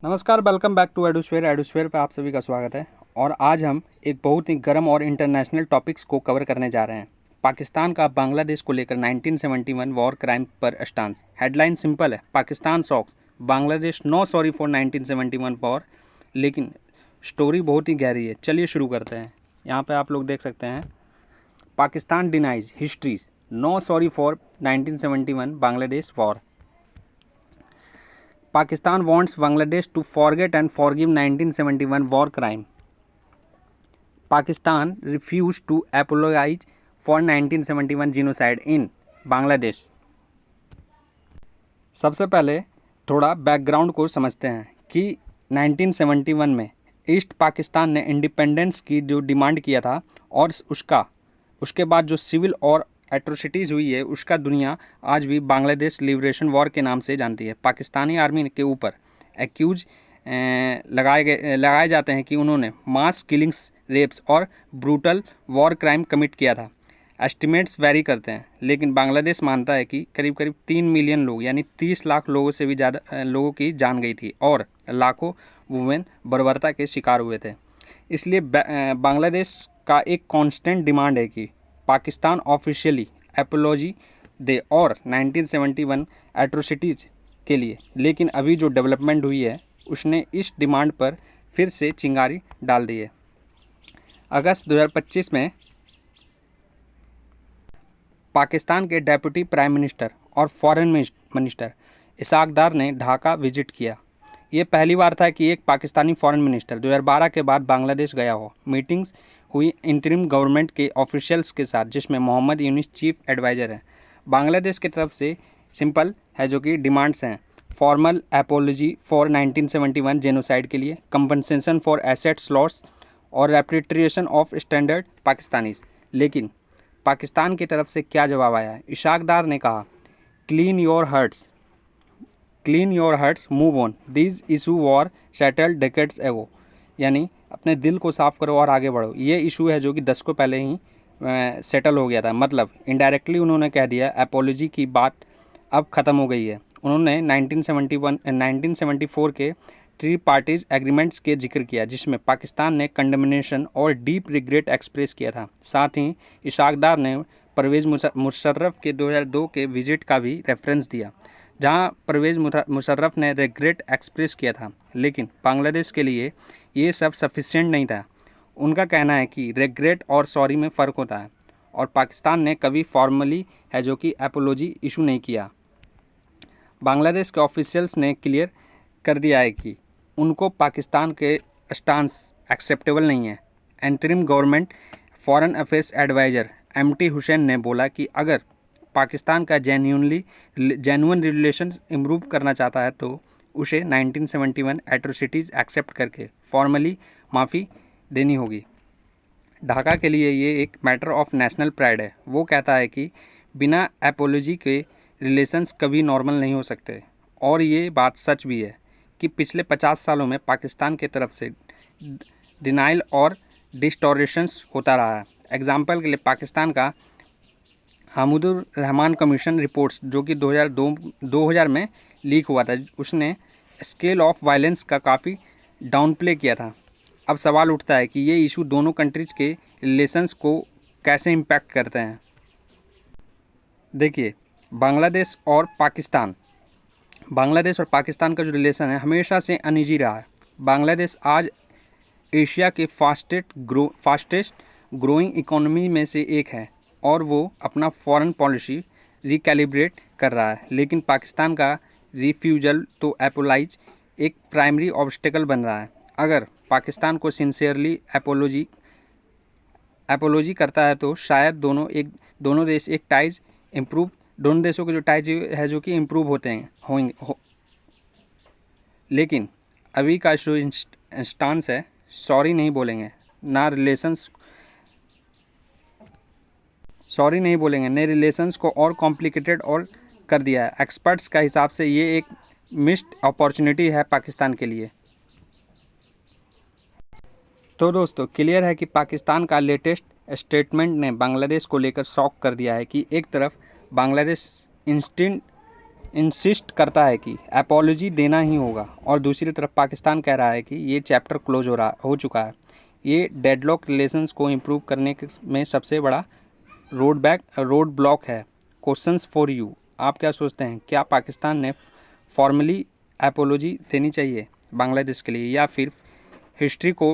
नमस्कार, welcome back to एडुस्फेयर। एडुस्फेयर पे आप सभी का स्वागत है। और आज हम एक बहुत ही गर्म और इंटरनेशनल टॉपिक्स को कवर करने जा रहे हैं। पाकिस्तान का बांग्लादेश को लेकर 1971 वॉर क्राइम पर स्टांस। हेडलाइन सिंपल है, Pakistan shocks, Bangladesh no sorry for 1971 war. लेकिन स्टोरी बहुत ही गहरी है। चलिए शुरू करते हैं। यहाँ पे आप लोग देख सकते हैं, Pakistan denies histories, no sorry for 1971 Bangladesh war. Pakistan wants Bangladesh to forget and forgive 1971 war crime. Pakistan refused to apologize for 1971 genocide in Bangladesh. सबसे पहले थोड़ा बैकग्राउंड को समझते हैं कि 1971 में ईस्ट पाकिस्तान ने इंडिपेंडेंस की जो डिमांड किया था और उसके बाद जो सिविल और एट्रोसिटीज़ हुई है उसका दुनिया आज भी बांग्लादेश लिबरेशन वॉर के नाम से जानती है। पाकिस्तानी आर्मी के ऊपर एक्यूज लगाए जाते हैं कि उन्होंने मास किलिंग्स, रेप्स और ब्रूटल वॉर क्राइम कमिट किया था। एस्टिमेट्स वैरी करते हैं, लेकिन बांग्लादेश मानता है कि करीब करीब 3 मिलियन लोग यानी 30 लाख लोगों से भी ज़्यादा लोगों की जान गई थी और लाखों वुमेन बर्बरता के शिकार हुए थे। इसलिए बांग्लादेश का एक कांस्टेंट डिमांड है कि पाकिस्तान ऑफिशियली एपोलॉजी दे और 1971 एट्रोसिटीज़ के लिए। लेकिन अभी जो डेवलपमेंट हुई है उसने इस डिमांड पर फिर से चिंगारी डाल दी है। अगस्त 2025 में पाकिस्तान के डेप्यूटी प्राइम मिनिस्टर और फॉरेन मिनिस्टर इसाक डार ने ढाका विजिट किया। ये पहली बार था कि एक पाकिस्तानी फॉरेन मिनिस्टर 2012 के बाद बांग्लादेश गया हो। मीटिंग्स हुई इंटरिम गवर्नमेंट के ऑफिशियल्स के साथ, जिसमें मोहम्मद यूनिस चीफ एडवाइज़र हैं। बांग्लादेश की तरफ से सिंपल है जो कि डिमांड्स हैं, फॉर्मल एपोलॉजी फॉर 1971 जेनोसाइड के लिए, कंपनसेशन फॉर एसेट्स लॉस और रेपेट्रिएशन ऑफ स्टैंडर्ड पाकिस्तानीज। लेकिन पाकिस्तान की तरफ से क्या जवाब आया? इशाक डार ने कहा, clean your hearts, move on, this issue war settled decades ago. यानी अपने दिल को साफ करो और आगे बढ़ो। ये इशू है जो कि दशकों पहले ही सेटल हो गया था। मतलब इनडायरेक्टली उन्होंने कह दिया एपोलॉजी की बात अब ख़त्म हो गई है। उन्होंने 1974 के थ्री पार्टीज एग्रीमेंट्स के जिक्र किया, जिसमें पाकिस्तान ने कंडेमनेशन और डीप रिग्रेट एक्सप्रेस किया था। साथ ही इशाक डार ने परवेज़ मुशर्रफ के 2002 के विजिट का भी रेफरेंस दिया, जहां परवेज़ मुशर्रफ ने रिग्रेट एक्सप्रेस किया था। लेकिन बांग्लादेश के लिए ये सब सफिशिएंट नहीं था। उनका कहना है कि रिग्रेट और सॉरी में फ़र्क होता है, और पाकिस्तान ने कभी फॉर्मली है जो कि एपोलॉजी इशू नहीं किया। बांग्लादेश के ऑफिशियल्स ने क्लियर कर दिया है कि उनको पाकिस्तान के स्टांस एक्सेप्टेबल नहीं है। Interim government foreign affairs adviser MT Hussain ने बोला कि अगर पाकिस्तान का जेन्युइन रिलेशन इम्प्रूव करना चाहता है तो उसे 1971 एट्रोसिटीज़ एक्सेप्ट करके फॉर्मली माफ़ी देनी होगी। ढाका के लिए ये एक मैटर ऑफ नेशनल प्राइड है। वो कहता है कि बिना एपोलॉजी के रिलेशंस कभी नॉर्मल नहीं हो सकते। और ये बात सच भी है कि पिछले 50 सालों में पाकिस्तान की तरफ से डिनाइल और डिस्टोरेशंस होता रहा है। एग्जाम्पल के लिए पाकिस्तान का हमूदुर रहमान कमीशन रिपोर्ट्स जो कि 2000 में लीक हुआ था, उसने स्केल ऑफ वायलेंस का काफ़ी डाउन प्ले किया था। अब सवाल उठता है कि ये इशू दोनों कंट्रीज के रिलेशंस को कैसे इम्पैक्ट करते हैं। देखिए, बांग्लादेश और पाकिस्तान का जो रिलेशन है हमेशा से अनईजी रहा है। बांग्लादेश आज एशिया के फास्टेस्ट ग्रोइंग इकोनॉमी में से एक है और वो अपना फॉरेन पॉलिसी रिकैलिब्रेट कर रहा है। लेकिन पाकिस्तान का रिफ्यूजल टू एपोलाइज एक प्राइमरी ऑब्स्टेकल बन रहा है। अगर पाकिस्तान को सिंसियरली एपोलॉजी करता है तो शायद दोनों देशों के जो टाइज है जो कि इम्प्रूव होंगे। लेकिन अभी का जो इंस्टांस है, सॉरी नहीं बोलेंगे, नए रिलेशंस को और कॉम्प्लिकेटेड और कर दिया है। एक्सपर्ट्स का हिसाब से ये एक मिस्ड अपॉर्चुनिटी है पाकिस्तान के लिए। तो दोस्तों, क्लियर है कि पाकिस्तान का लेटेस्ट स्टेटमेंट ने बांग्लादेश को लेकर शॉक कर दिया है कि एक तरफ बांग्लादेश इंसिस्ट करता है कि अपॉलॉजी देना ही होगा, और दूसरी तरफ पाकिस्तान कह रहा है कि ये चैप्टर क्लोज हो चुका है। ये डेडलॉक रिलेशंस को इम्प्रूव करने में सबसे बड़ा रोड ब्लॉक है। क्वेश्चंस फॉर यू, आप क्या सोचते हैं, क्या पाकिस्तान ने फॉर्मली अपॉलॉजी देनी चाहिए बांग्लादेश के लिए, या फिर हिस्ट्री को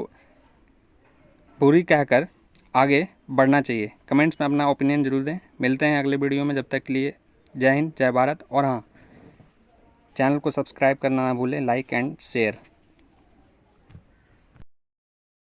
बुरी कहकर आगे बढ़ना चाहिए? कमेंट्स में अपना ओपिनियन जरूर दें। मिलते हैं अगले वीडियो में, जब तक के लिए जय हिंद, जय भारत। और हाँ, चैनल को सब्सक्राइब करना ना भूलें, लाइक एंड शेयर।